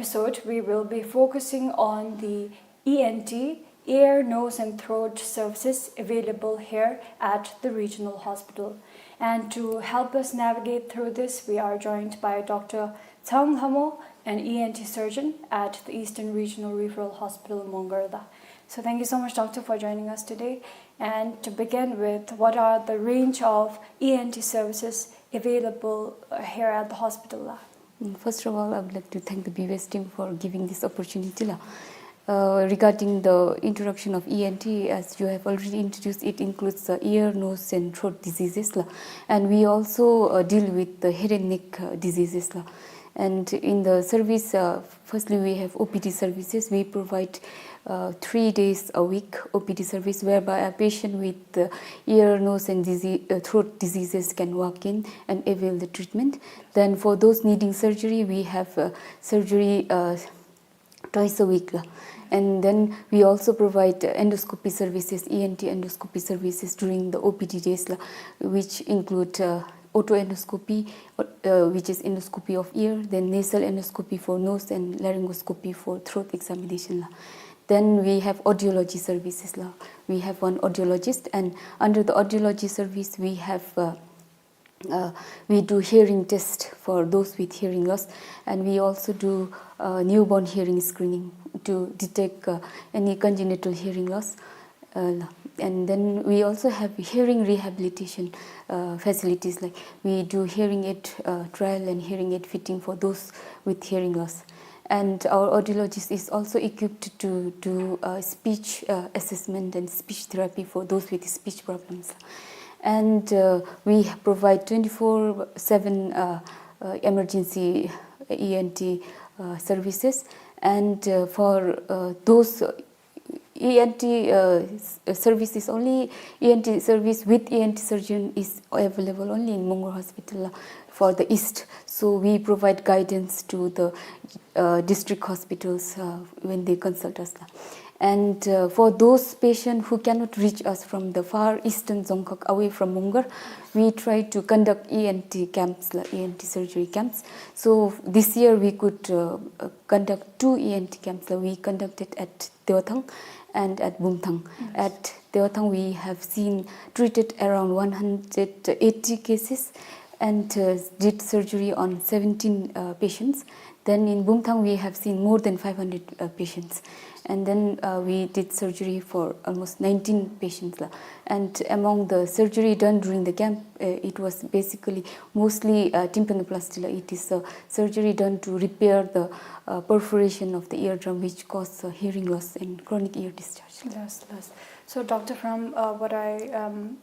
episode, we will be focusing on the ENT, ear, nose and throat services available here at the regional hospital. And to help us navigate through this, we are joined by Dr. Tshewang Lhamo, an ENT surgeon at the Eastern Regional Referral Hospital, Mongolia. So thank you so much, Doctor, for joining us today. And to begin with, what are the range of ENT services available here at the hospital? First of all, I would like to thank the BBS team for giving this opportunity. Regarding the introduction of ENT, as you have already introduced, it includes the ear, nose and throat diseases. And we also deal with the head and neck diseases. And in the service, firstly we have OPD services. We provide 3 days a week OPD service, whereby a patient with ear, nose and throat diseases can walk in and avail the treatment. Then for those needing surgery, we have surgery twice a week. And then we also provide endoscopy services, ENT endoscopy services during the OPD days, which include auto endoscopy, which is endoscopy of ear, then nasal endoscopy for nose and laryngoscopy for throat examination. Then we have audiology services. We have one audiologist, and under the audiology service we have we do hearing test for those with hearing loss, and we also do newborn hearing screening to detect any congenital hearing loss. And then we also have hearing rehabilitation facilities, like we do hearing aid trial and hearing aid fitting for those with hearing loss. And our audiologist is also equipped to do speech assessment and speech therapy for those with speech problems. And we provide 24/7 emergency ENT services. And for those ENT service is only ENT service with ENT surgeon is available only in Mongolia Hospital for the East. So we provide guidance to the district hospitals when they consult us. And for those patients who cannot reach us from the far eastern 𝐬𝐿 away from Mongolia, we try to conduct ENT camps, ENT surgery camps. So this year we could conduct 2 ENT camps. We conducted at 𝐷𝑒𝑤𝑇𝐻 and at Bumthang. Yes. At 𝐷𝑒𝑤𝑇𝐻 we have treated around 180 cases and did surgery on 17 patients. Then in Bumthang we have seen more than 500 patients. And then we did surgery for almost 19 patients. And among the surgery done during the camp, it was basically mostly tympanoplasty. It is a surgery done to repair the perforation of the eardrum, which causes hearing loss and chronic ear discharge. Yes. So Doctor, from what I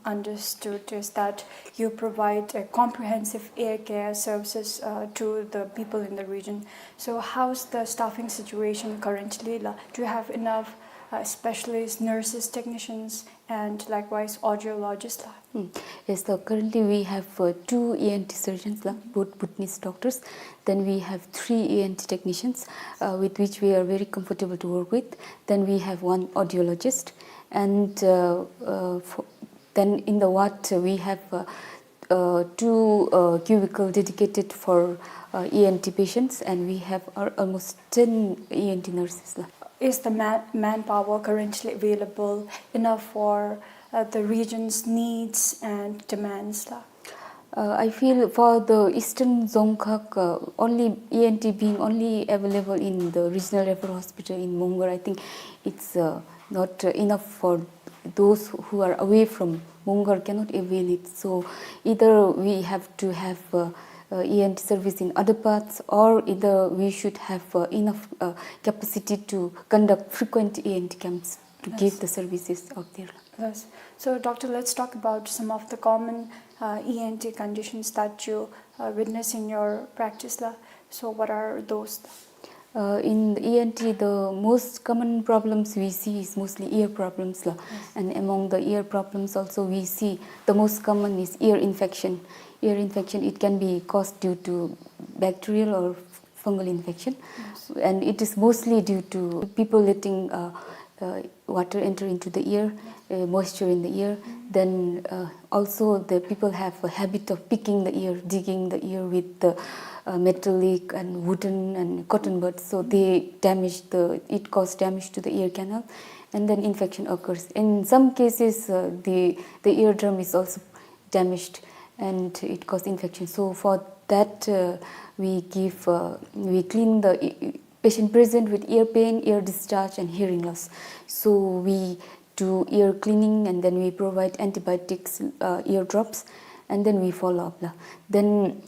understood is that you provide a comprehensive ear care services to the people in the region. So how's the staffing situation currently? Do you have enough specialists, nurses, technicians, and likewise audiologists? Yes, so currently we have 2 ENT surgeons, both Bhutanese doctors. Then we have 3 ENT technicians with which we are very comfortable to work with. Then we have 1 audiologist. And then in the ward we have 2 cubicles dedicated for ENT patients, and we have almost 10 ENT nurses. Is the manpower currently available enough for the region's needs and demands? I feel for the Eastern 𝐬𝐿, only ENT being only available in the regional referral hospital in Mongolia, I think it's not enough for those who are away from Mongolia cannot avail it. So either we have to have ENT service in other parts, or either we should have enough capacity to conduct frequent ENT camps to give the services out there. Yes. So Doctor, let's talk about some of the common ENT conditions that you witness in your practice. So what are those? In the ENT, the most common problems we see is mostly ear problems. Yes. And among the ear problems also we see the most common is ear infection. Ear infection, it can be caused due to bacterial or fungal infection. Yes. And it is mostly due to people letting water enter into the ear, moisture in the ear. Then also the people have a habit of picking the ear, digging the ear with the metallic and wooden and cotton buds, so it causes damage to the ear canal, and then infection occurs. In some cases, the eardrum is also damaged and it causes infection. So for that, we clean the patient present with ear pain, ear discharge, and hearing loss. So we do ear cleaning, and then we provide antibiotics, ear drops, and then we follow up. Then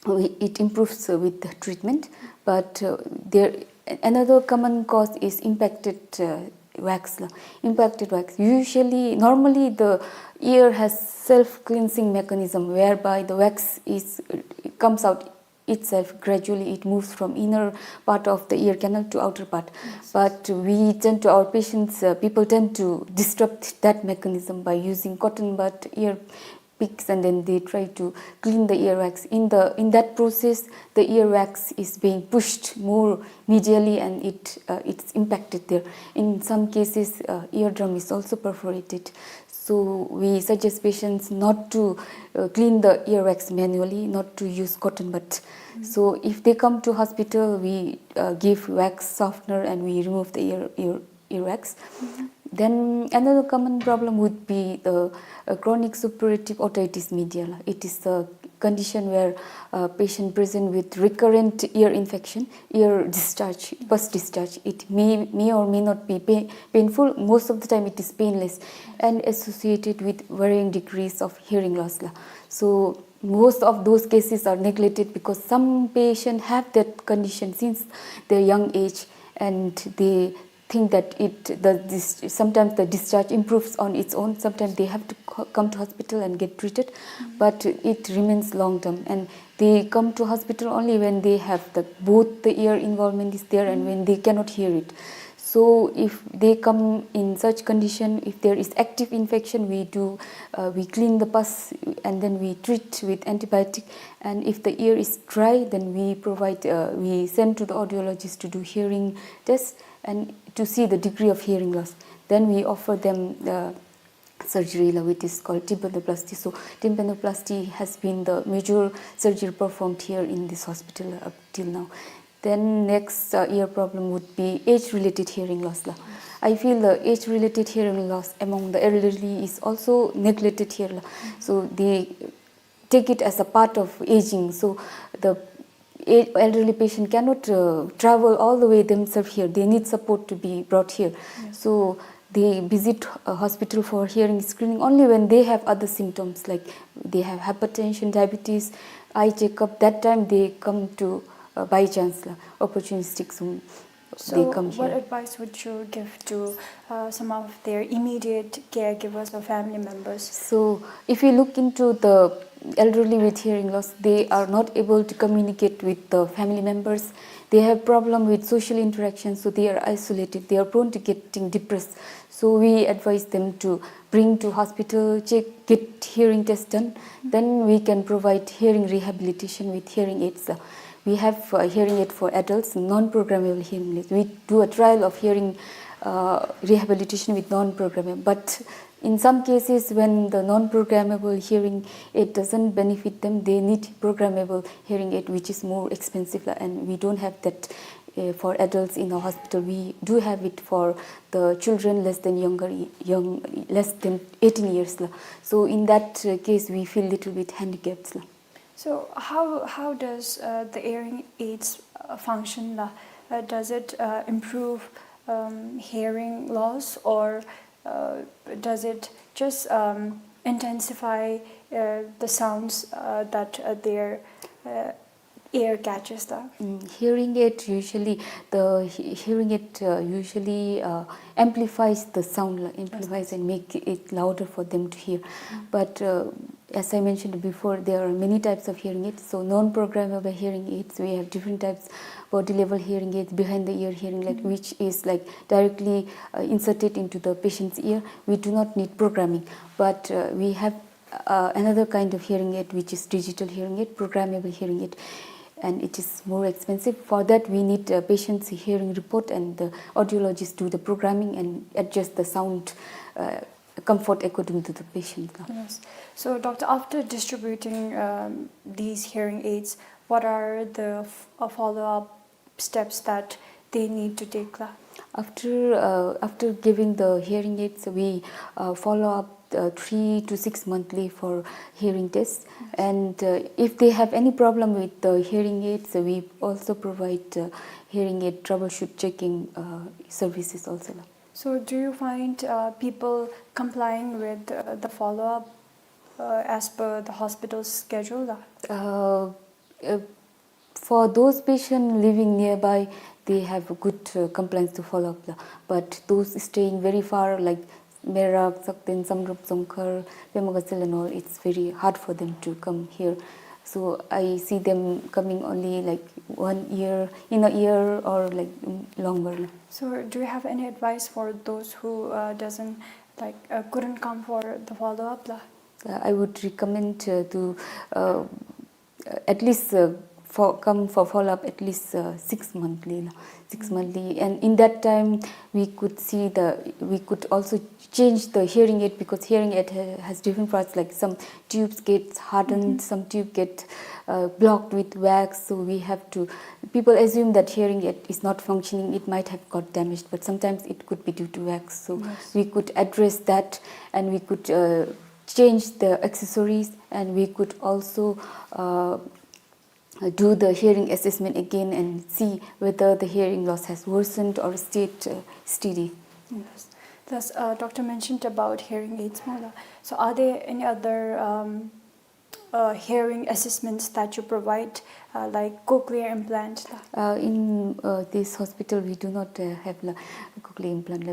it improves with the treatment. But another common cause is impacted wax. Impacted wax. Normally the ear has self-cleansing mechanism whereby the wax comes out itself gradually. It moves from inner part of the ear canal to outer part. Yes. But we tend to, our patients, people tend to disrupt that mechanism by using cotton bud, ear picks, and then they try to clean the earwax. In that process, the earwax is being pushed more medially, and it's impacted there. In some cases, eardrum is also perforated. So we suggest patients not to clean the earwax manually, not to use cotton bud. So if they come to hospital, we give wax softener and we remove the earwax. Then another common problem would be the chronic suppurative otitis media. It is a condition where a patient present with recurrent ear infection, ear discharge, pus discharge. It may or may not be painful. Most of the time it is painless and associated with varying degrees of hearing loss. So most of those cases are neglected because some patients have that condition since their young age, and they think that sometimes the discharge improves on its own. Sometimes they have to come to hospital and get treated, but it remains long term, and they come to hospital only when they have both the ear involvement is there and when they cannot hear it. So if they come in such condition, if there is active infection, we clean the pus and then we treat with antibiotic. And if the ear is dry, then we send to the audiologist to do hearing test and to see the degree of hearing loss. Then we offer them the surgery, which is called tympanoplasty. So tympanoplasty has been the major surgery performed here in this hospital up till now. Then next ear problem would be age-related hearing loss. I feel the age-related hearing loss among the elderly is also neglected here. So they take it as a part of aging. So the elderly patient cannot travel all the way themselves here. They need support to be brought here. Yes. So they visit a hospital for hearing screening only when they have other symptoms, like they have hypertension, diabetes, eye checkup. That time they come to by chance, opportunistic. So they come here. What advice would you give to some of their immediate caregivers or family members? So if you look into the elderly with hearing loss, they are not able to communicate with the family members. They have problem with social interaction, so they are isolated. They are prone to getting depressed. So we advise them to bring to hospital, get hearing test done. Then we can provide hearing rehabilitation with hearing aids. We have hearing aid for adults, non-programmable hearing aids. We do a trial of hearing rehabilitation with non-programmable. But in some cases, when the non-programmable hearing aid doesn't benefit them, they need programmable hearing aid, which is more expensive, and we don't have that for adults in the hospital. We do have it for the children less than 18 years. So in that case, we feel a little bit handicapped. So how does the hearing aids function? Does it improve hearing loss, or does it just intensify the sounds that their ear catches? Hearing aid usually amplifies the sound, amplifies and make it louder for them to hear. But as I mentioned before, there are many types of hearing aids. So non-programmable hearing aids, we have different types. Body level hearing aids, behind the ear hearing aid, which is directly inserted into the patient's ear. We do not need programming, but we have another kind of hearing aid, which is digital hearing aid, programmable hearing aid, and it is more expensive. For that, we need a patient's hearing report, and the audiologist do the programming and adjust the sound comfort according to the patient. Yes. So, doctor, after distributing these hearing aids, what are the follow-up steps that they need to take? After giving the hearing aids, we follow up 3 to 6 monthly for hearing tests. Yes. And if they have any problem with the hearing aids, we also provide hearing aid troubleshoot checking services also. So do you find people complying with the follow-up as per the hospital's schedule? For those patients living nearby, they have a good compliance to follow up. But those staying very far, like Merak, Saktin, Samrup, Somkhar, Pemagasil and all, it's very hard for them to come here. So I see them coming only like 1 year, in a year or like longer. So do you have any advice for those who couldn't come for the follow-up? I would recommend to at least come for follow-up at least 6 monthly. 6 monthly, and in that time we could also change the hearing aid, because hearing aid has different parts, like some tubes get hardened, some tube get blocked with wax, so we have to, people assume that hearing aid is not functioning, it might have got damaged, but sometimes it could be due to wax, so yes, we could address that, and we could change the accessories, and we could also do the hearing assessment again and see whether the hearing loss has worsened or stayed steady. Yes. Thus, doctor mentioned about hearing aids. So are there any other hearing assessments that you provide, like cochlear implant? In this hospital, we do not have cochlear implant.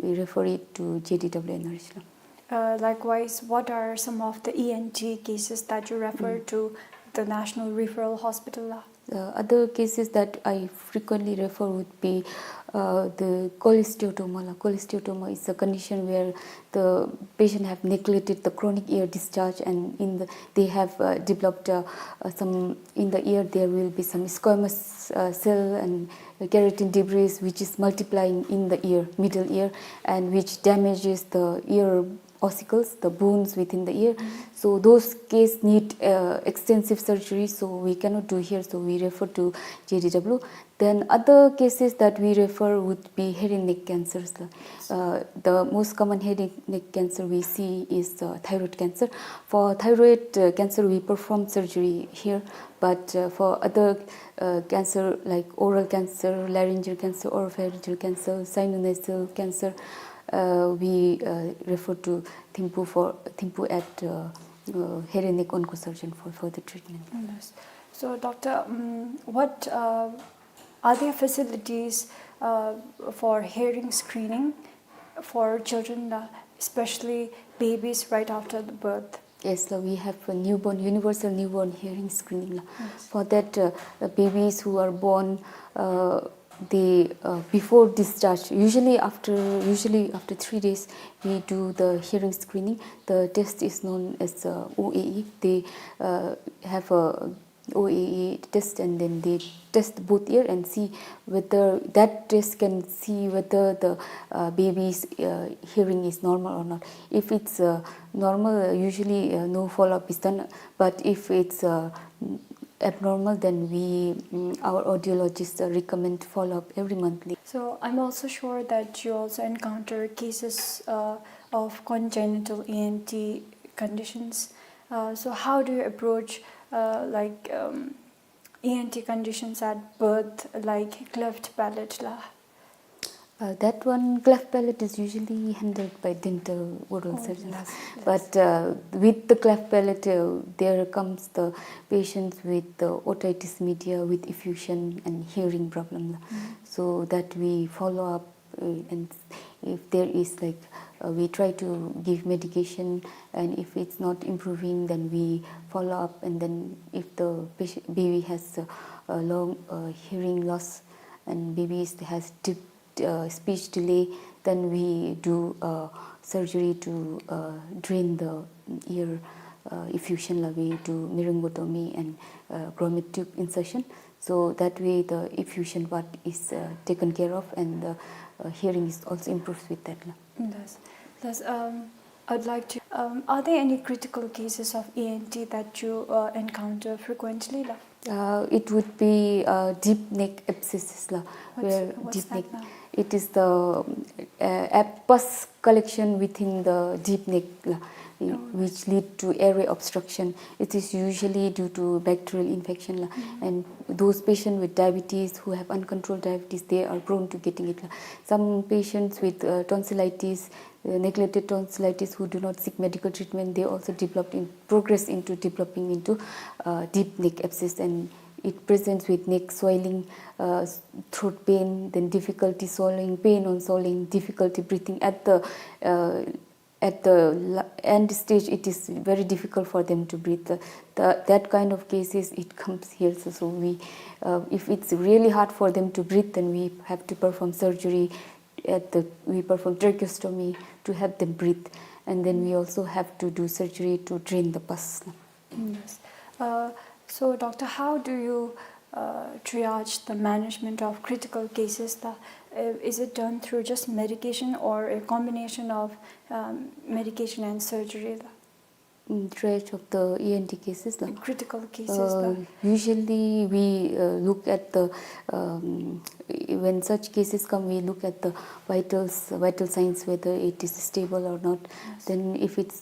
We refer it to 𝐗𝐷𝐻. Likewise, what are some of the ENT cases that you refer to the National Referral Hospital? Other cases that I frequently refer would be the cholesteatoma. Cholesteatoma is a condition where the patient have neglected the chronic ear discharge, and they have developed some, in the ear there will be some squamous cell and keratin debris which is multiplying in the ear, middle ear, and which damages the ear ossicles, the bones within the ear. So those cases need extensive surgery, so we cannot do here, so we refer to 𝐗𝐷𝐻. Then other cases that we refer would be head and neck cancers. The most common head and neck cancer we see is thyroid cancer. For thyroid cancer we perform surgery here, but for other cancer like oral cancer, laryngeal cancer, oropharyngeal cancer, sinonasal cancer, we refer to Thimphu at head and neck oncosurgeon for further treatment. Yes. So, doctor, what are there facilities for hearing screening for children, especially babies right after the birth? Yes, we have a universal newborn hearing screening. Yes. For that, babies who are born, they before discharge, usually after 3 days, we do the hearing screening. The test is known as OAE. They have a OAE test, and then they test both ear and see whether that test can see whether the baby's hearing is normal or not. If it's normal, usually no follow-up is done, but if it's abnormal, then our audiologists recommend follow-up every monthly. So I'm also sure that you also encounter cases of congenital ENT conditions. So how do you approach ENT conditions at birth, like cleft palate? That one, cleft palate, is usually handled by dental oral surgeons. Yes. But with the cleft palate, there comes the patients with otitis media, with effusion and hearing problem. So that we follow up, and if there is we try to give medication, and if it's not improving, then we follow up, and then if the baby has a long hearing loss and baby has speech delay, then we do surgery to drain the ear effusion. We do laryngotomy and grommet tube insertion, so that way the effusion part is taken care of, and the hearing is also improved with that. Yes. I'd like to. Are there any critical cases of ENT that you encounter frequently? It would be deep neck abscesses, What's deep that neck. now? It is the pus collection within the deep neck, which lead to airway obstruction. It is usually due to bacterial infection, and those patients with diabetes who have uncontrolled diabetes, they are prone to getting it. Some patients with tonsillitis, neglected tonsillitis, who do not seek medical treatment, they also progress into developing into deep neck abscess, and it presents with neck swelling, throat pain, then difficulty swallowing, pain on swallowing, difficulty breathing. At the end stage, it is very difficult for them to breathe. That kind of cases, it comes here. So we, if it's really hard for them to breathe, then we have to perform surgery. We perform tracheostomy to help them breathe, and then we also have to do surgery to drain the pus. Yes. So, doctor, how do you triage the management of critical cases? Is it done through just medication or a combination of medication and surgery? Triage of the ENT cases? Critical cases? Usually we look at the, when such cases come, we look at the vital signs, whether it is stable or not. Yes. Then if it's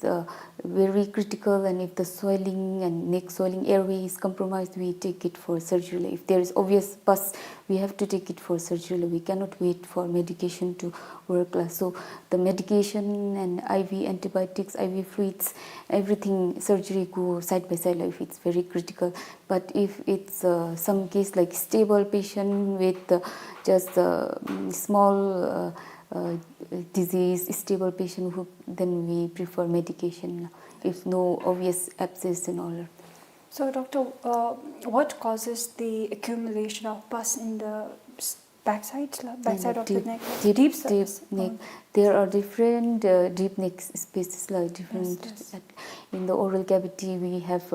very critical, and if the swelling and neck swelling airway is compromised, we take it for surgery. If there is obvious pus, we have to take it for surgery. We cannot wait for medication to work. So the medication and IV antibiotics, IV fluids, everything, surgery go side by side if it's very critical. But if it's some case like stable patient with just small disease, stable patient, then we prefer medication if no obvious abscess and all. So, doctor, what causes the accumulation of pus in the backside of the neck? Deep neck. There are different deep neck spaces, like different. Yes. In the oral cavity, we have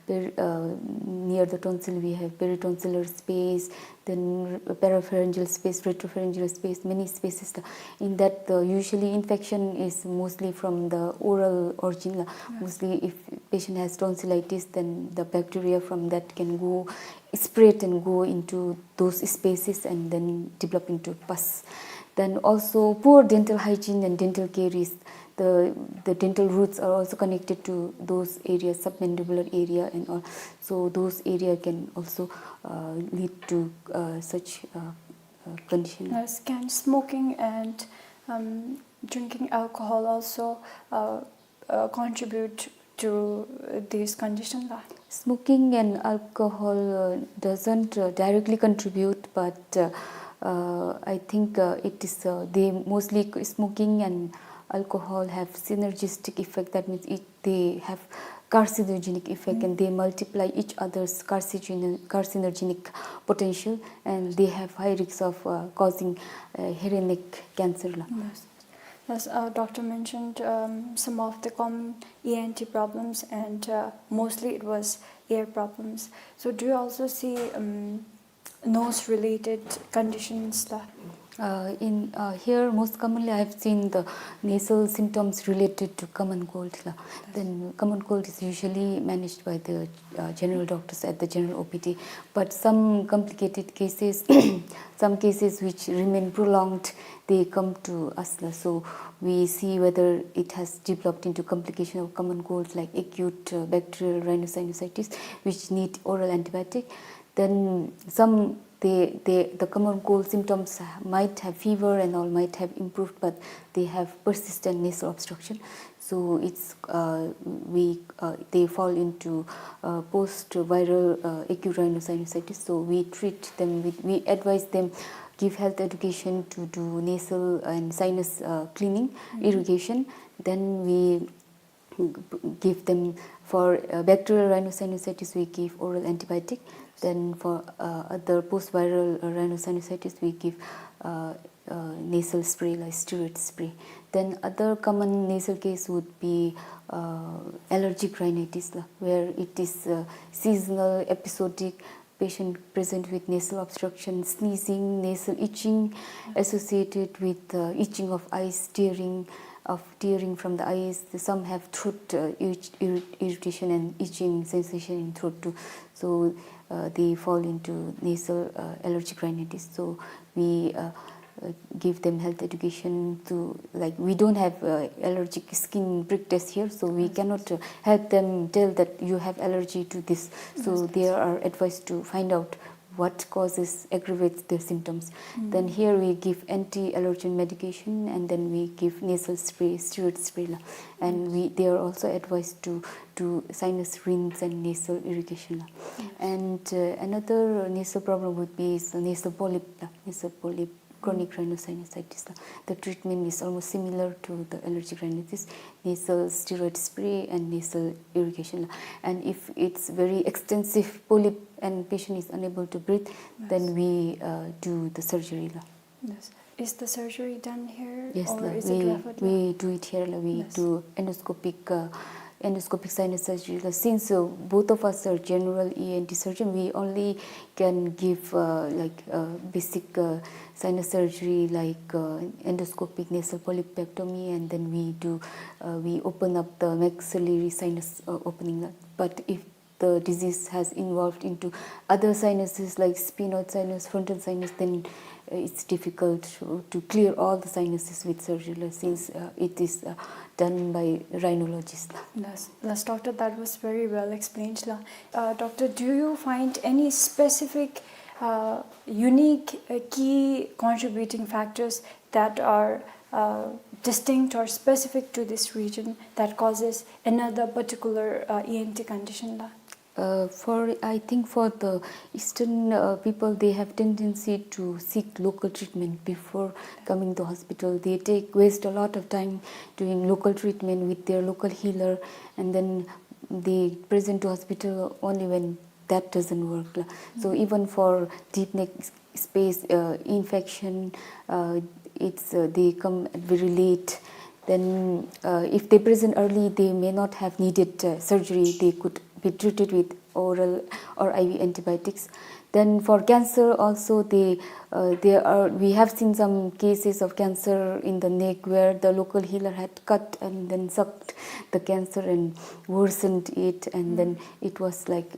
near the tonsil, we have peritonsillar space, then parapharyngeal space, retropharyngeal space, many spaces. In that, usually infection is mostly from the oral origin. Yes. Mostly, if patient has tonsillitis, then the bacteria from that can go spread and go into those spaces and then develop into pus. Then also poor dental hygiene and dental caries. The dental roots are also connected to those areas, submandibular area and all. So those areas can also lead to such condition. Yes, can smoking and drinking alcohol also contribute to these conditions? Smoking and alcohol doesn't directly contribute, but I think it is they mostly, smoking and alcohol have synergistic effect. That means they have carcinogenic effect, and they multiply each other's carcinogenic potential, and they have high risk of causing head and neck cancer. Yes. As doctor mentioned, some of the common ENT problems, and mostly it was ear problems. So do you also see nose-related conditions? Here, most commonly, I have seen the nasal symptoms related to common cold. Then common cold is usually managed by the general doctors at the general OPD. But some complicated cases, some cases which remain prolonged, they come to us. So we see whether it has developed into complication of common cold, like acute bacterial rhinosinusitis, which need oral antibiotic. Then some the common cold symptoms might have fever and all, might have improved, but they have persistent nasal obstruction. So it's they fall into post-viral acute rhinosinusitis. So we treat them we advise them, give health education to do nasal and sinus cleaning, irrigation. Then we give them for bacterial rhinosinusitis, we give oral antibiotic. Then for other post-viral rhinosinusitis, we give nasal spray, like steroid spray. Then other common nasal case would be allergic rhinitis, where it is seasonal, episodic, patient present with nasal obstruction, sneezing, nasal itching, associated with itching of eyes, tearing, of tearing from the eyes. Some have throat irritation and itching sensation in throat too. So they fall into nasal allergic rhinitis. So we give them health education to, like, we don't have allergic skin prick test here, so we cannot help them tell that you have allergy to this. So they are advised to find out what causes, aggravates their symptoms. Then here we give anti-allergen medication, and then we give nasal spray, steroid spray, and they are also advised to do sinus rinse and nasal irrigation. And another nasal problem would be nasal polyp, chronic rhinosinusitis. The treatment is almost similar to the allergic rhinitis, nasal steroid spray and nasal irrigation. And if it's very extensive polyp and patient is unable to breathe, then we do the surgery. Yes. Is the surgery done here? Yes, or is it referred? We do it here. We do endoscopic sinus surgery. Since both of us are general ENT surgeon, we only can give basic sinus surgery like endoscopic nasal polypectomy, and then we open up the maxillary sinus opening. But if the disease has involved into other sinuses like sphenoid sinus, frontal sinus, then it's difficult to clear all the sinuses with surgery, since it is done by rhinologists. Yes, doctor, that was very well explained. Doctor, do you find any specific unique key contributing factors that are distinct or specific to this region that causes another particular ENT condition? I think for the Eastern people, they have tendency to seek local treatment before coming to hospital. They waste a lot of time doing local treatment with their local healer, and then they present to hospital only when that doesn't work. So even for deep neck space infection, they come very late. Then if they present early, they may not have needed surgery. They could be treated with oral or IV antibiotics. Then for cancer also, we have seen some cases of cancer in the neck where the local healer had cut and then sucked the cancer and worsened it, and then it was like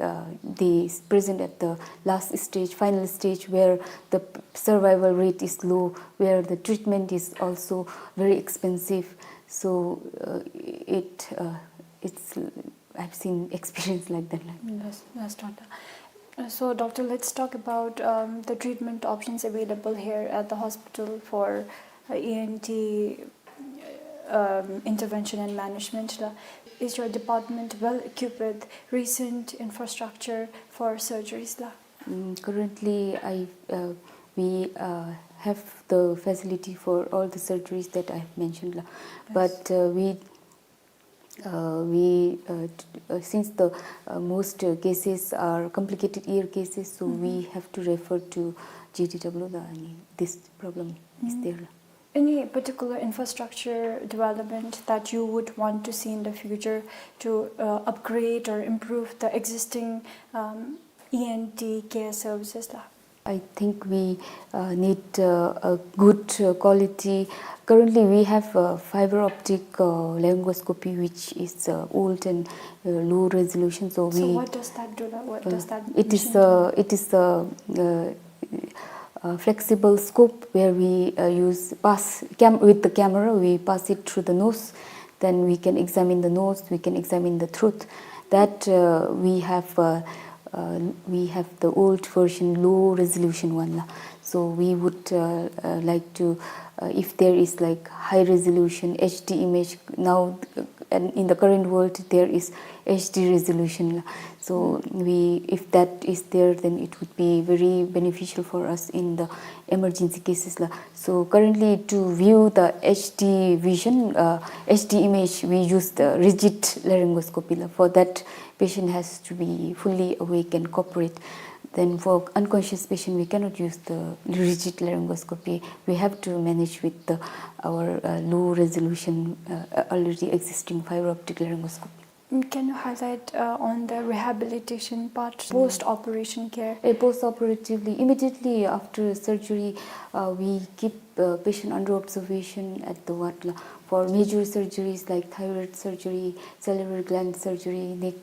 they present at the last stage, final stage, where the survival rate is low, where the treatment is also very expensive. So I've seen experience like that. Yes, doctor. So, doctor, let's talk about the treatment options available here at the hospital for ENT intervention and management. Is your department well equipped with recent infrastructure for surgeries? Currently, we have the facility for all the surgeries that I have mentioned. Yes. But since the most cases are complicated ear cases, so we have to refer to GDW. This problem is there. Any particular infrastructure development that you would want to see in the future to upgrade or improve the existing ENT care services? I think we need a good quality. Currently, we have fiber optic laryngoscopy, which is old and low resolution. So what does that do? What does that? It is a flexible scope where we with the camera. We pass it through the nose. Then we can examine the nose. We can examine the throat. That we have the old version, low resolution one. So we would like to, if there is like high resolution HD image, now and in the current world there is HD resolution. So if that is there, then it would be very beneficial for us in the emergency cases. So currently, to view the HD vision, HD image, we use the rigid laryngoscopy. For that, patient has to be fully awake and cooperate. Then for unconscious patient, we cannot use the rigid laryngoscopy. We have to manage with our low resolution already existing fiber optic laryngoscopy. Can you highlight on the rehabilitation part, post-operation care? Post-operatively, immediately after surgery, we keep patient under observation at the ward for major surgeries like thyroid surgery, salivary gland surgery, neck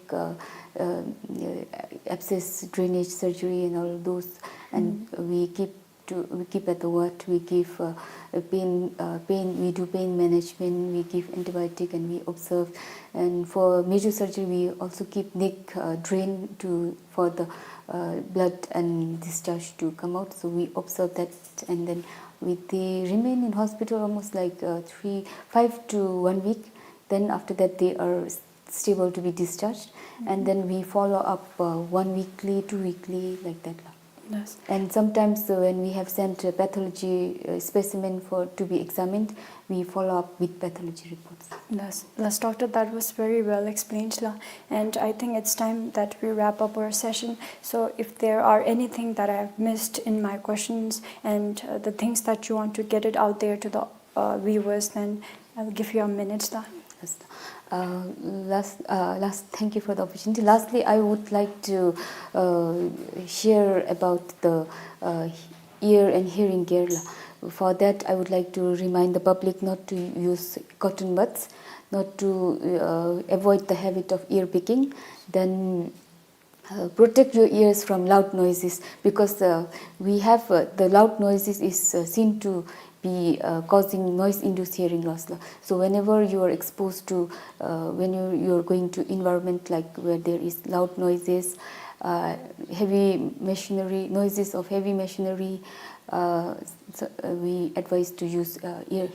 abscess drainage surgery, and all those. And we keep at the ward. We give pain. We do pain management. We give antibiotic and we observe. And for major surgery, we also keep neck drain for the blood and discharge to come out. So we observe that, and then they remain in hospital almost like 5 to 1 week. Then after that, they are stable to be discharged, and then we follow up 1 weekly, 2 weekly, like that. Yes. And sometimes when we have sent a pathology specimen to be examined, we follow up with pathology reports. Yes, doctor, that was very well explained, and I think it's time that we wrap up our session. So if there are anything that I've missed in my questions and the things that you want to get it out there to the viewers, then I'll give you a minute. Yes. Thank you for the opportunity. Lastly, I would like to share about the ear and hearing care. For that, I would like to remind the public not to use cotton buds, not to avoid the habit of ear picking, then protect your ears from loud noises, because we have the loud noises is seen to be causing noise-induced hearing loss. So whenever you are exposed to, when you are going to environment like where there is loud noises, heavy machinery, noises of heavy machinery, so we advise to use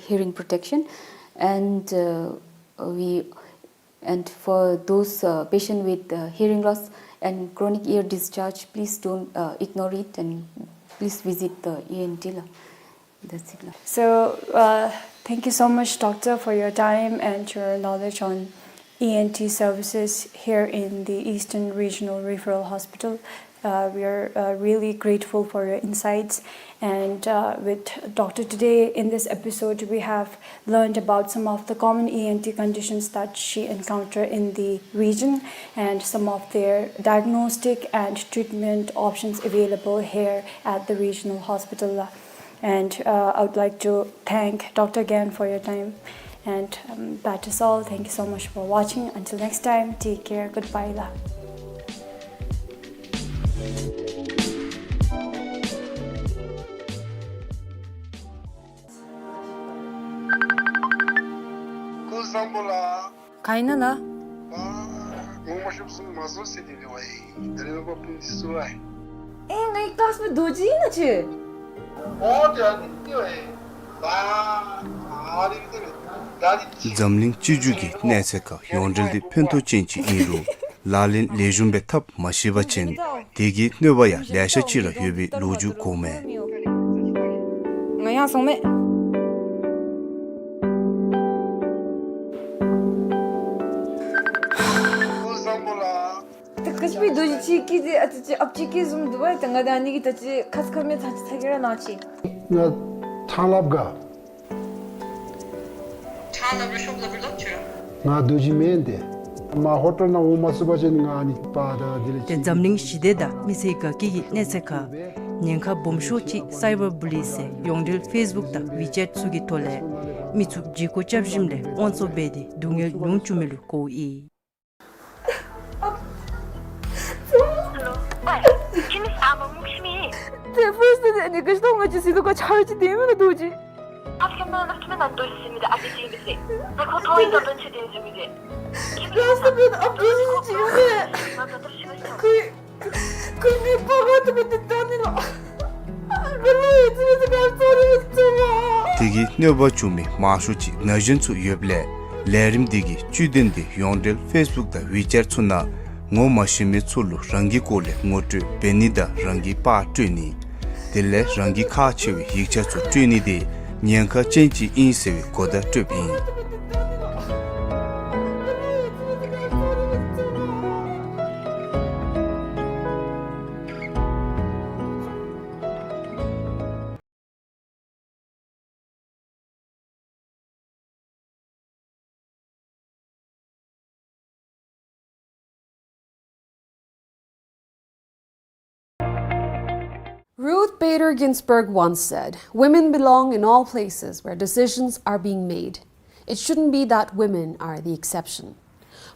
hearing protection, and for those patients with hearing loss and chronic ear discharge, please don't ignore it, and please visit the ENT. That's it. So thank you so much, doctor, for your time and your knowledge on ENT services here in the Eastern Regional Referral Hospital. We are really grateful for your insights, and with Doctor today in this episode we have learned about some of the common ENT conditions that she encountered in the region and some of their diagnostic and treatment options available here at the regional hospital. And I would like to thank Doctor again for your time, and that is all. Thank you so much for watching. Until next time, take care. Goodbye. Kaynana. Naiktas में दो जी ना चे. Zamling Chijugi Neseka Yondril Pinto Chinchi Inru Lalin Lejumbe Tap Mashiba Chin Digi Nubaya Lasha Chira Yubi Luju Kome Ngaya Some कुछ भी दो cheeky दे अब cheeky जुम दुबाई तंगा दानी की तची खास कर में थाची थागेरा नाची 나 창랍가 차나를 쇼블러 불렀죠. 나 도지멘데 마 호텔나 오마스바진 아니 빠다 딜리 된 잠링 시대다 미세가 기기 네세카 년카 봄쇼치 사이버 블리세 용들 페이스북다 위챗 수기 톨레 미츠 지코 짭짐레 온소 베디 둥에 용추멜 고이 Kimisi ama mukşimi. First ne kıştan acısı da çağırıcı değil mi doji? Afganlar kimin dolayısıyla acıcıymışı. Ne kotoyda da çedinizimizi. Nasıl ben abdüzücüyüm. Kıymi bağırdı mı deddanıyla. Vallahi etimizi kartonu istiyorum. Digi Nyoba Chumi Mashuchi Najinsu Yuble Lerim Digi Chudindi Yondril Facebookda WeChat Tsuna Ngo Mashimi Tsulu Rangi Kole Ngotu Benida Rangi Pa Trini Dile Rangi Ka Chewi Yikcha Tsu Trini Di Nyanka Chenchi Insewi Koda Tup Ruth Bader Ginsburg once said, "Women belong in all places where decisions are being made. It shouldn't be that women are the exception."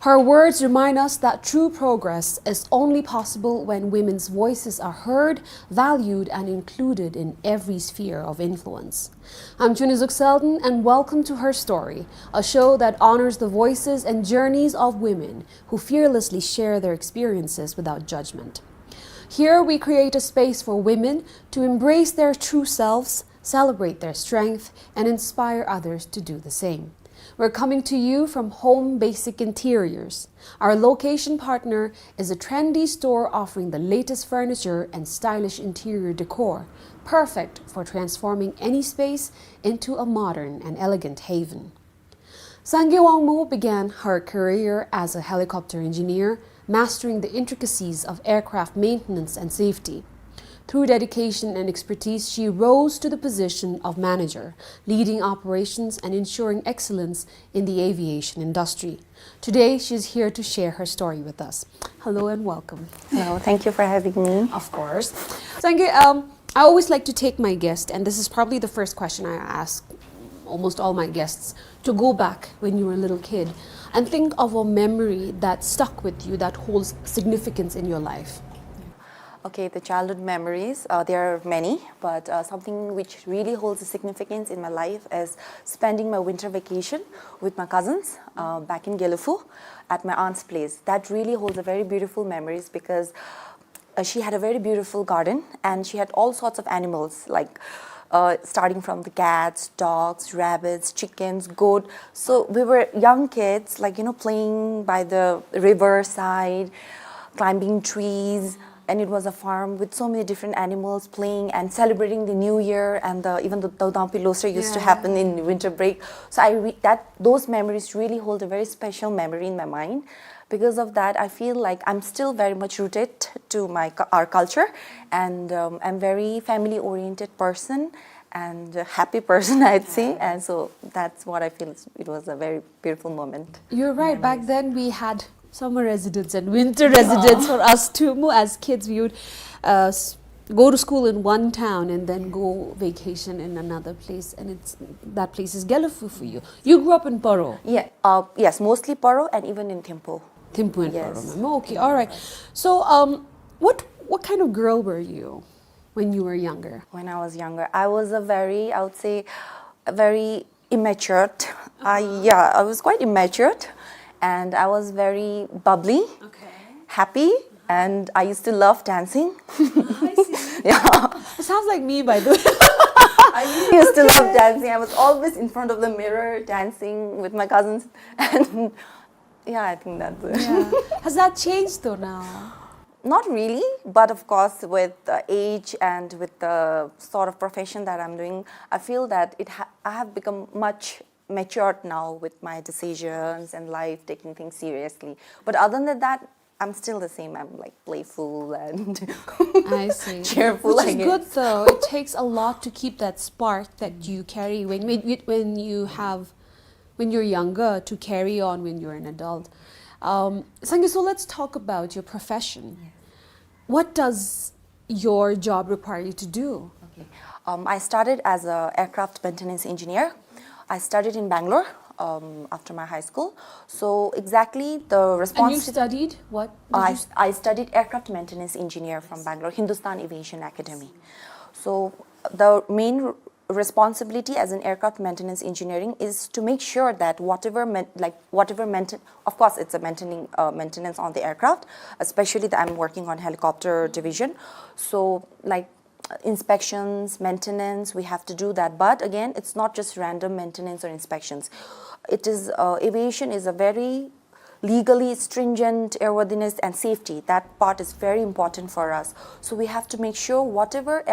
Her words remind us that true progress is only possible when women's voices are heard, valued, and included in every sphere of influence. I'm Chunizook Selden, and welcome to Her Story, a show that honors the voices and journeys of women who fearlessly share their experiences without judgment. Here we create a space for women to embrace their true selves, celebrate their strength, and inspire others to do the same. We're coming to you from Home Basic Interiors. Our location partner is a trendy store offering the latest furniture and stylish interior decor, perfect for transforming any space into a modern and elegant haven. Sangay Wangmo began her career as a helicopter engineer, mastering the intricacies of aircraft maintenance and safety. Through dedication and expertise, she rose to the position of manager, leading operations and ensuring excellence in the aviation industry. Today, she's here to share her story with us. Hello and welcome. Hello, thank you for having me. Of course. Sangay, I always like to take my guest, and this is probably the first question I ask almost all my guests, to go back when you were a little kid and think of a memory that stuck with you, that holds significance in your life. Okay, the childhood memories, there are many, but something which really holds a significance in my life is spending my winter vacation with my cousins back in Gyeongju at my aunt's place. That really holds a very beautiful memories because she had a very beautiful garden and she had all sorts of animals like starting from the cats, dogs, rabbits, chickens, goat. So we were young kids, like, playing by the riverside, climbing trees. And it was a farm with so many different animals playing and celebrating the New Year, and even the Dampi Losar used to happen in winter break. So those memories really hold a very special memory in my mind. Because of that, I feel like I'm still very much rooted to our culture, and I'm very family-oriented person and a happy person, I'd say. And so that's what I feel. It was a very beautiful moment. You're right. Back then we had summer residence and winter residence for us too. As kids, we would go to school in one town and then go vacation in another place, and that place is Gyeongju for you. You grew up in Paro. Yeah. Yes, mostly Paro and even in Thimphu. Thimphu and Yes. Paro. Okay, all right. So, what kind of girl were you when you were younger? When I was younger, I was I would say, a very immature. I was quite immature. And I was very bubbly, happy, and I used to love dancing. I see. Yeah. It sounds like me, by the way. I used to love dancing. I was always in front of the mirror dancing with my cousins. And yeah, I think that's it. Yeah. Has that changed though now? Not really, but of course with age and with the sort of profession that I'm doing, I feel that I have become much matured now with my decisions and life, taking things seriously. But other than that, I'm still the same. I'm like playful and I see. cheerful. Which is good though. It takes a lot to keep that spark that you carry when you're younger to carry on when you're an adult. Sangay, so let's talk about your profession. Yes. What does your job require you to do? Okay. I started as an aircraft maintenance engineer. I studied in Bangalore after my high school. So exactly the response. And you studied what? I studied aircraft maintenance engineer from Bangalore, Hindustan Aviation Academy. So the main responsibility as an aircraft maintenance engineering is to make sure that of course it's a maintenance on the aircraft, especially that I'm working on helicopter division. So like inspections, maintenance, we have to do that. But again, it's not just random maintenance or inspections. It is aviation is a very legally stringent airworthiness and safety. That part is very important for us. So we have to make sure whatever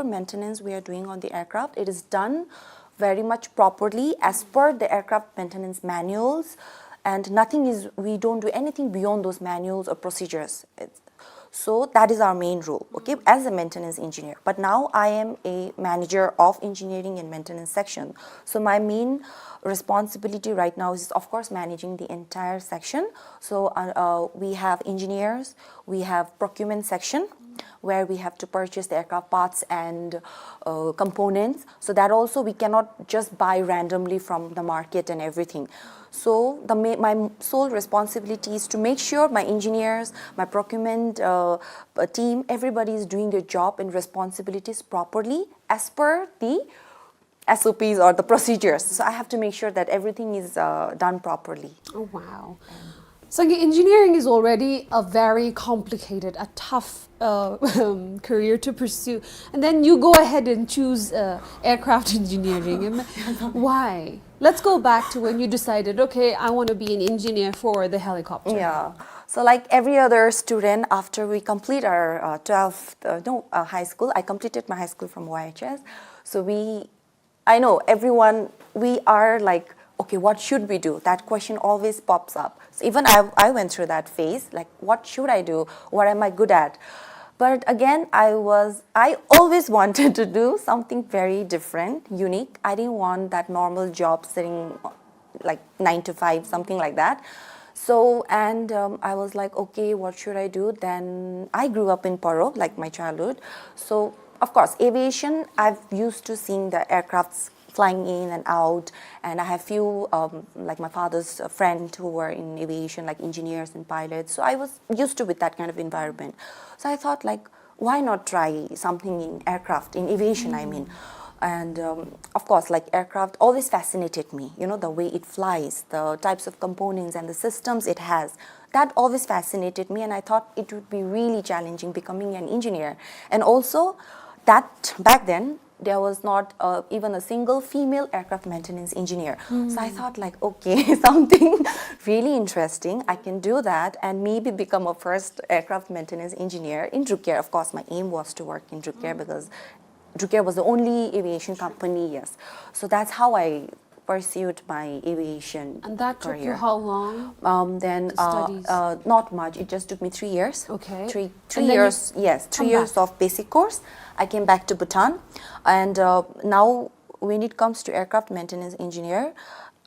maintenance we are doing on the aircraft, it is done very much properly as per the aircraft maintenance manuals, and we don't do anything beyond those manuals or procedures. So that is our main role, okay, as a maintenance engineer. But now I am a manager of engineering and maintenance section. So my main responsibility right now is, of course, managing the entire section. So we have engineers, we have procurement section, where we have to purchase the aircraft parts and components. So that also we cannot just buy randomly from the market and everything. So my sole responsibility is to make sure my engineers, my procurement team, everybody is doing their job and responsibilities properly as per the SOPs or the procedures. So I have to make sure that everything is done properly. Oh, wow. Sangay, engineering is already a very complicated, a tough career to pursue. And then you go ahead and choose aircraft engineering. Why? Let's go back to when you decided, okay, I want to be an engineer for the helicopter. Yeah. So like every other student, after we complete our 12th, high school, I completed my high school from YHS. So I know everyone, we are like, okay, what should we do? That question always pops up. So even I went through that phase, like what should I do? What am I good at? But again, I always wanted to do something very different, unique. I didn't want that normal job sitting like 9 to 5, something like that. So, and I was like, okay, what should I do? Then I grew up in Paro, like my childhood. So, of course, aviation, I've used to seeing the aircrafts flying in and out, and I have few, like my father's friend who were in aviation, like engineers and pilots, so I was used to with that kind of environment. So I thought like, why not try something in aircraft, in aviation I mean. And of course, like aircraft always fascinated me, you know, the way it flies, the types of components and the systems it has. That always fascinated me, and I thought it would be really challenging becoming an engineer. And also, that back then, there was not even a single female aircraft maintenance engineer. So I thought like, okay, something really interesting, I can do that and maybe become a first aircraft maintenance engineer in Drungtsho. Of course, my aim was to work in Drungtsho because Drungtsho was the only aviation company, yes. So that's how I pursued my aviation And that career. took you how long? Studies? Not much. It just took me 3 years. Okay. Three years, yes, 3 years of basic course. I came back to Bhutan, and now when it comes to aircraft maintenance engineer,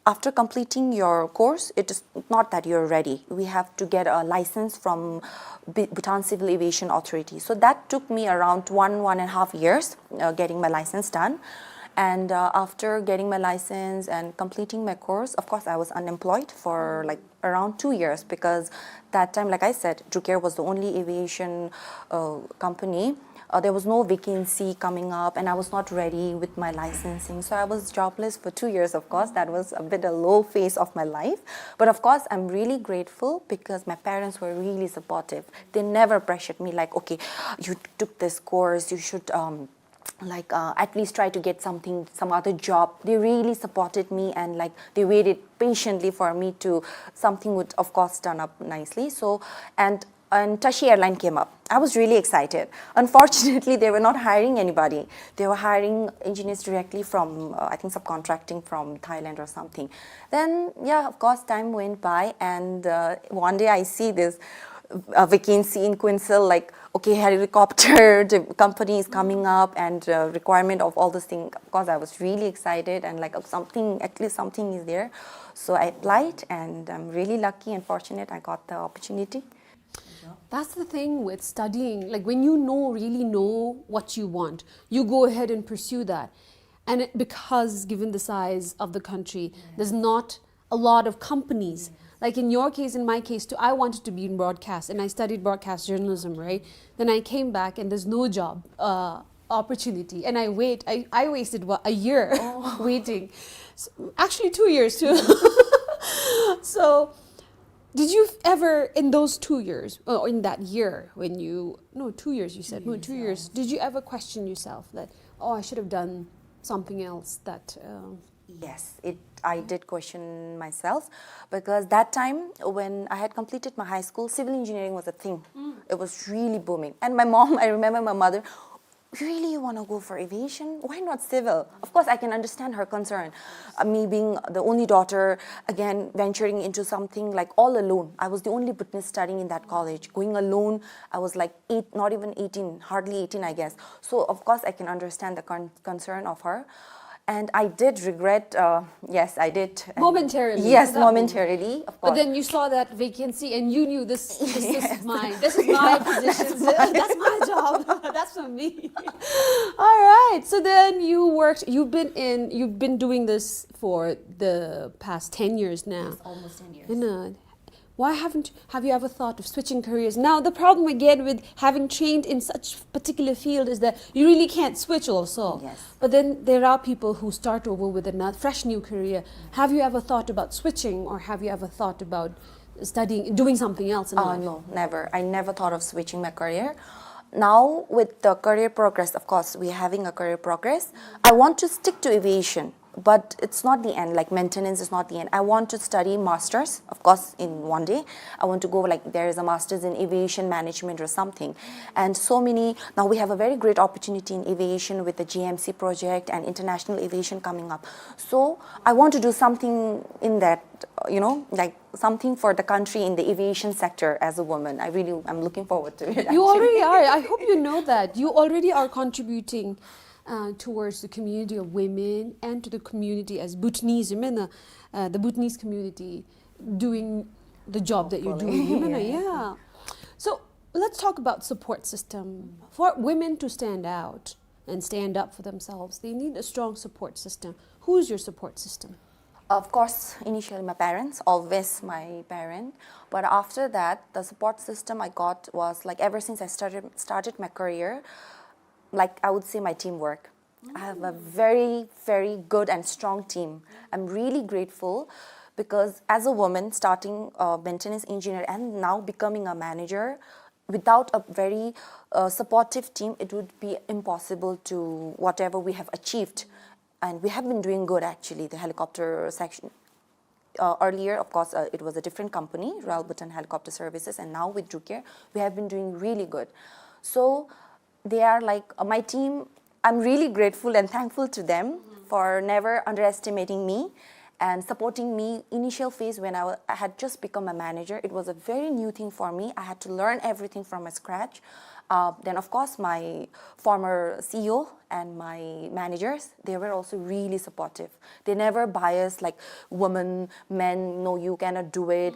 after completing your course, it is not that you're ready. We have to get a license from Bhutan Civil Aviation Authority. So that took me around 1.5 years getting my license done. And after getting my license and completing my course, of course, I was unemployed for like around 2 years because that time, like I said, Drungtsho was the only aviation company. There was no vacancy coming up and I was not ready with my licensing. So I was jobless for 2 years, of course. That was a bit a low phase of my life. But of course, I'm really grateful because my parents were really supportive. They never pressured me like, okay, you took this course, you should at least try to get some other job. They really supported me and like they waited patiently for me to, something would of course turn up nicely. So, and Tashi Airline came up. I was really excited. Unfortunately, they were not hiring anybody. They were hiring engineers directly from, I think subcontracting from Thailand or something. Then, yeah, of course, time went by and one day I see this vacancy in Quinsel, like, okay, helicopter company is coming up and requirement of all those things. Of course, I was really excited and like something, at least something is there. So I applied and I'm really lucky and fortunate I got the opportunity. That's the thing with studying. Like when you really know what you want, you go ahead and pursue that. And because given the size of the country, there's not a lot of companies. Like in your case, in my case too, I wanted to be in broadcast and I studied broadcast journalism, right? Then I came back and there's no job opportunity. And I wasted a year waiting. So, actually 2 years too. So did you ever, in those 2 years, or in that year when you, no, 2 years you said, no, 2 years, did you ever question yourself that, oh, I should have done something else that... Yes, I did question myself because that time when I had completed my high school, civil engineering was a thing. It was really booming. And my mom, I remember my mother, really you want to go for aviation? Why not civil? Of course, I can understand her concern. Me being the only daughter, again, venturing into something like all alone. I was the only witness studying in that college. Going alone, I was like not even 18, hardly 18, I guess. So, of course, I can understand the concern of her. And I did regret, yes, I did. Momentarily. Yes, that momentarily, of course. But then you saw that vacancy and you knew this is mine. This is my position. That's my job. That's for me. All right. So then you've been doing this for the past 10 years now. Yes, almost 10 years. Have you ever thought of switching careers? Now, the problem again with having trained in such particular field is that you really can't switch also. Yes. But then there are people who start over with a fresh new career. Have you ever thought about switching, or have you ever thought about doing something else in life? No, never. I never thought of switching my career. Now, with the career progress, of course, we're having a career progress. I want to stick to aviation. But it's not the end, like maintenance is not the end. I want to study masters, of course, in one day. I want to go, like, there is a master's in aviation management or something. And so many, now we have a very great opportunity in aviation with the GMC project and international aviation coming up. So I want to do something in that, like something for the country in the aviation sector as a woman. I'm looking forward to it. You already are. I hope you know that. You already are contributing towards the community of women and to the community as Bhutanese, the Bhutanese community doing the job that you're doing. Yeah. So let's talk about support system. For women to stand out and stand up for themselves, they need a strong support system. Who's your support system? Of course, initially my parents, always my parent. But after that, the support system I got was, like, ever since I started my career, like, I would say my teamwork. I have a very, very good and strong team. I'm really grateful because as a woman starting a maintenance engineer and now becoming a manager, without a very supportive team, it would be impossible to whatever we have achieved. And we have been doing good, actually, the helicopter section. Earlier, of course, it was a different company, Royal Bhutan Helicopter Services, and now with Drungtsho, we have been doing really good. So they are like my team. I'm really grateful and thankful to them for never underestimating me and supporting me. Initial phase when I had just become a manager, it was a very new thing for me. I had to learn everything from scratch. Then, of course, my former CEO and my managers, they were also really supportive. They never biased, like, women, men, no, you cannot do it,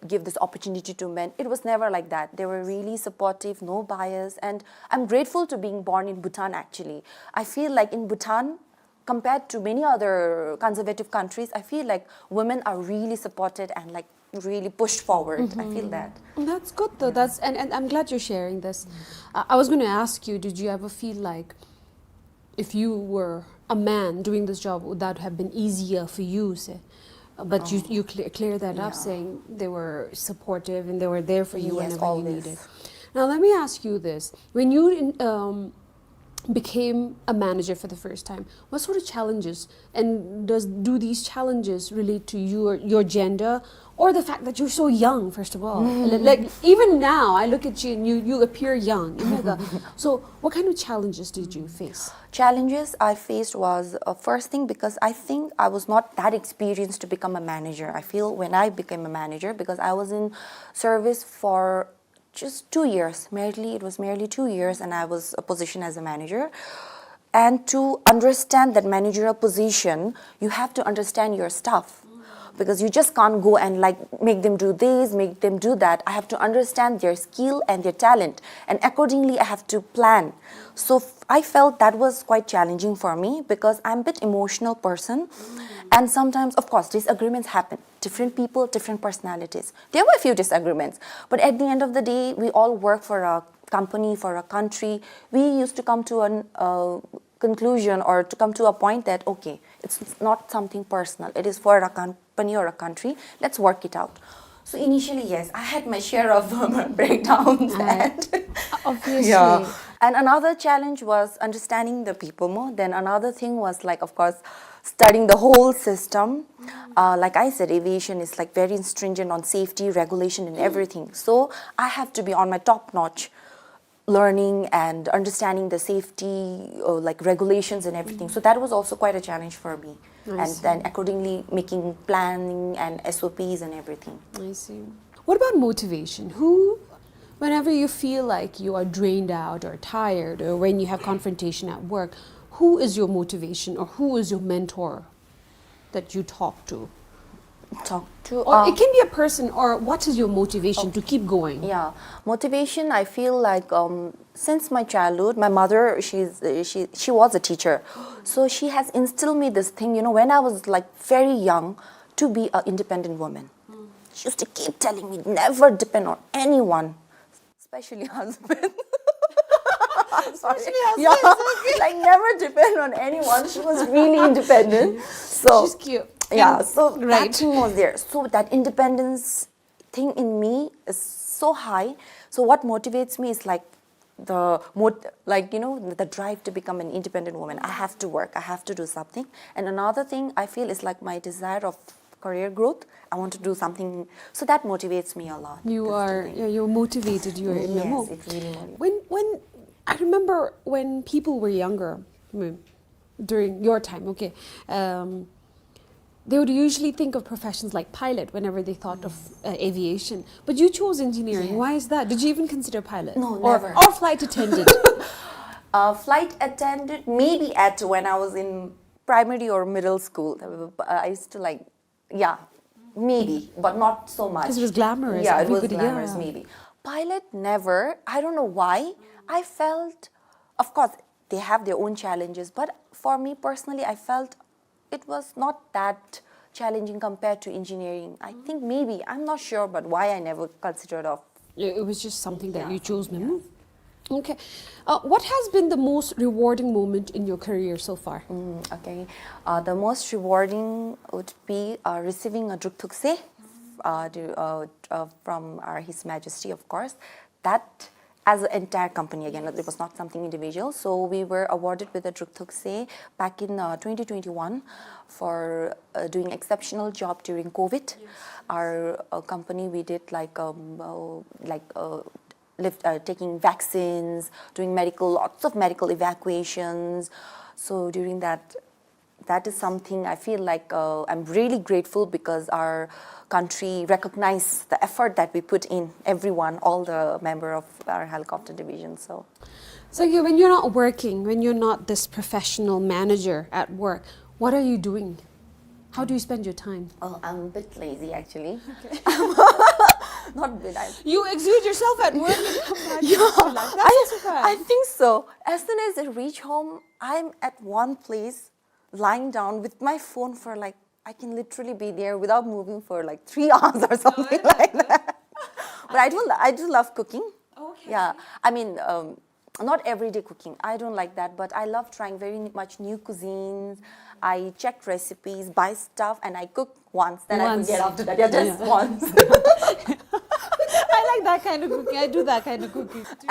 give this opportunity to men. It was never like that. They were really supportive, no bias, and I'm grateful to being born in Bhutan, actually. I feel like in Bhutan, compared to many other conservative countries, I feel like women are really supported and, like, really pushed forward. I feel that. That's good, though. And I'm glad you're sharing this. I was going to ask you, did you ever feel like if you were a man doing this job, would that have been easier for you, say? But you clear that up, saying they were supportive and they were there for you whenever you needed. Now, let me ask you this. When you became a manager for the first time, what sort of challenges, and do these challenges relate to your gender, or the fact that you're so young, first of all? Like, even now, I look at you and you appear young. So what kind of challenges did you face? Challenges I faced was, first thing, because I think I was not that experienced to become a manager. I feel when I became a manager, because I was in service for just 2 years, it was merely 2 years, and I was a position as a manager. And to understand that managerial position, you have to understand your staff, because you just can't go and, like, make them do this, make them do that. I have to understand their skill and their talent, and accordingly I have to plan. So I felt that was quite challenging for me, because I'm a bit emotional person, and sometimes, of course, disagreements happen. Different people, different personalities. There were a few disagreements, but at the end of the day, we all work for a company, for a country. We used to come to a conclusion, or to come to a point that, okay, it's not something personal. It is for a company or a country. Let's work it out. So initially, yes, I had my share of breakdowns. Obviously. Yeah. And another challenge was understanding the people more. Then another thing was, like, of course, studying the whole system. Like I said, aviation is, like, very stringent on safety, regulation, and everything. So I have to be on my top notch, learning and understanding the safety, like, regulations and everything. So that was also quite a challenge for me. And then accordingly making planning and SOPs and everything. I see. What about motivation? Whenever you feel like you are drained out or tired, or when you have confrontation at work, who is your motivation or who is your mentor that you talk to? Talk to Or it can be a person, or what is your motivation to keep going? Yeah, motivation. I feel like since my childhood, my mother she was a teacher, so she has instilled me this thing. You know, when I was like very young, to be an independent woman. She used to keep telling me never depend on anyone, especially husband. I'm sorry. Yeah, like never depend on anyone. She was really independent. So She's cute. yeah, so Right. that thing was there. So that independence thing in me is so high. So what motivates me is like the drive to become an independent woman. I have to work. I have to do something. And another thing I feel is like my desire of career growth. I want to do something. So that motivates me a lot. You're motivated. You're in your mode. Yes, it really motivates. When I remember when people were younger, during your time, okay, they would usually think of professions like pilot whenever they thought of aviation. But you chose engineering. Yeah. Why is that? Did you even consider pilot? No, or, never. Or flight attendant? Flight attendant, maybe when I was in primary or middle school. I used to like, yeah, maybe, but not so much. Because it was glamorous. Yeah, it was Everybody- glamorous, yeah. maybe. Pilot, never. I don't know why. I felt, of course, they have their own challenges, but for me personally, I felt it was not that challenging compared to engineering. I think maybe, I'm not sure, but why I never considered of. It was just something that you chose, Memo. Okay. What has been the most rewarding moment in your career so far? Okay. The most rewarding would be receiving a Drungtsho BBS from His Majesty, of course. That as an entire company, again, it was not something individual. So we were awarded with a Drungtsho BBS back in 2021 for doing exceptional job during COVID. Our company, we did taking vaccines, doing lots of medical evacuations. So during that is something I feel like I'm really grateful because our country recognized the effort that we put in, everyone, all the member of our helicopter division. So when you're not working, when you're not this professional manager at work, what are you doing? How do you spend your time? Oh, I'm a bit lazy actually. Okay. Not a bit. You exude yourself at work and come back and relax. That's surprise. I think so. As soon as I reach home, I'm at one place, lying down with my phone for like, I can literally be there without moving for like 3 hours or something like that. But I do love cooking. Okay. Yeah, I mean, not everyday cooking. I don't like that, but I love trying very much new cuisines. I check recipes, buy stuff, and I cook once. Then I forget after that. Yeah, just once. I like that kind of cooking. I do that kind of cooking too.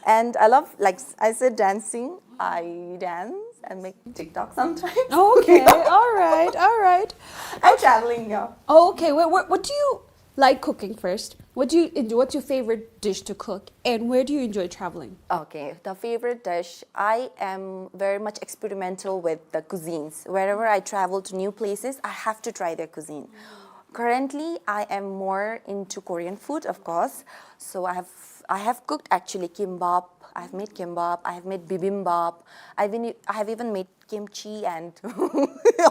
And I love, like I said, dancing. I dance and make TikTok sometimes. Okay, all right. And traveling, yeah. Okay, what do you like cooking first? What do you enjoy? What's your favorite dish to cook? And where do you enjoy traveling? Okay, the favorite dish, I am very much experimental with the cuisines. Wherever I travel to new places, I have to try their cuisine. Currently, I am more into Korean food, of course. So I have cooked actually kimbap. I have made kimbap. I have made bibimbap. I have even made kimchi and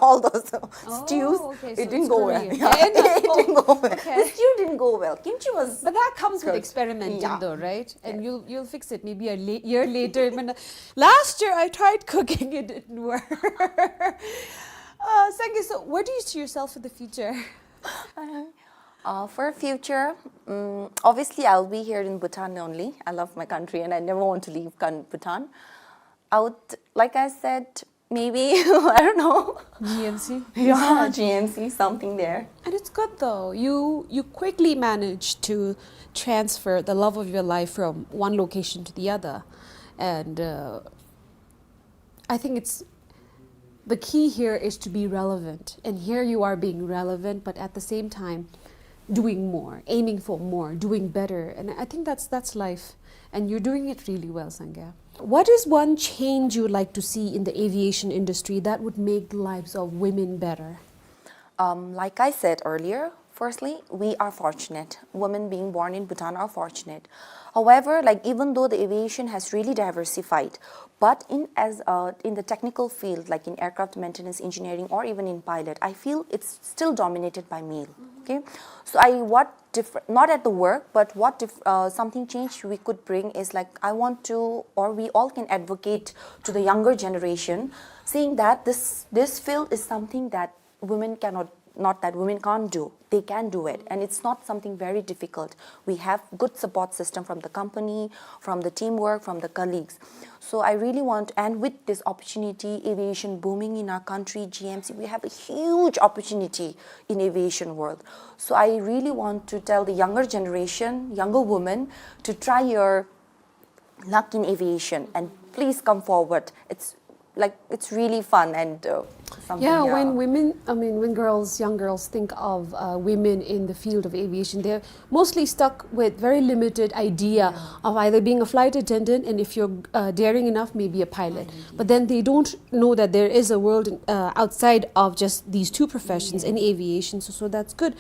all those stews. Okay, It so didn't it's go well. Korean. Yeah. Yeah, It didn't go well. Okay. The stew didn't go well. Kimchi was. But that comes with good. experimenting, Yeah. though, right? And you'll fix it maybe a year later. Last year I tried cooking, it didn't work. Sangay, so where do you see yourself in the future? For future, obviously I'll be here in Bhutan only. I love my country and I never want to leave Bhutan. I would, like I said, maybe, I don't know. GMC? Yeah, GMC, something there. And it's good though. You quickly managed to transfer the love of your life from one location to the other. And I think the key here is to be relevant. And here you are being relevant, but at the same time, doing more, aiming for more, doing better. And I think that's life. And you're doing it really well, Sangay. What is one change you would like to see in the aviation industry that would make the lives of women better? Like I said earlier, Firstly, we are fortunate. Women being born in Bhutan are fortunate. However, like even though the aviation has really diversified, but in the technical field, like in aircraft maintenance engineering or even in pilot, I feel it's still dominated by male. Okay, so not at the work, but what something change we could bring is like I want to, or we all can advocate to the younger generation, saying that this field is something that women cannot. Not that women can't do, they can do it, and it's not something very difficult. We have good support system from the company, from the teamwork, from the colleagues. So I really want, and with this opportunity, aviation booming in our country, GMC, we have a huge opportunity in aviation world. So I really want to tell the younger generation, younger women, to try your luck in aviation and please come forward. It's really fun and something. Yeah, when women, when young girls think of women in the field of aviation, they're mostly stuck with very limited idea of either being a flight attendant, and if you're daring enough, maybe a pilot. But then they don't know that there is a world outside of just these two professions in aviation, so that's good.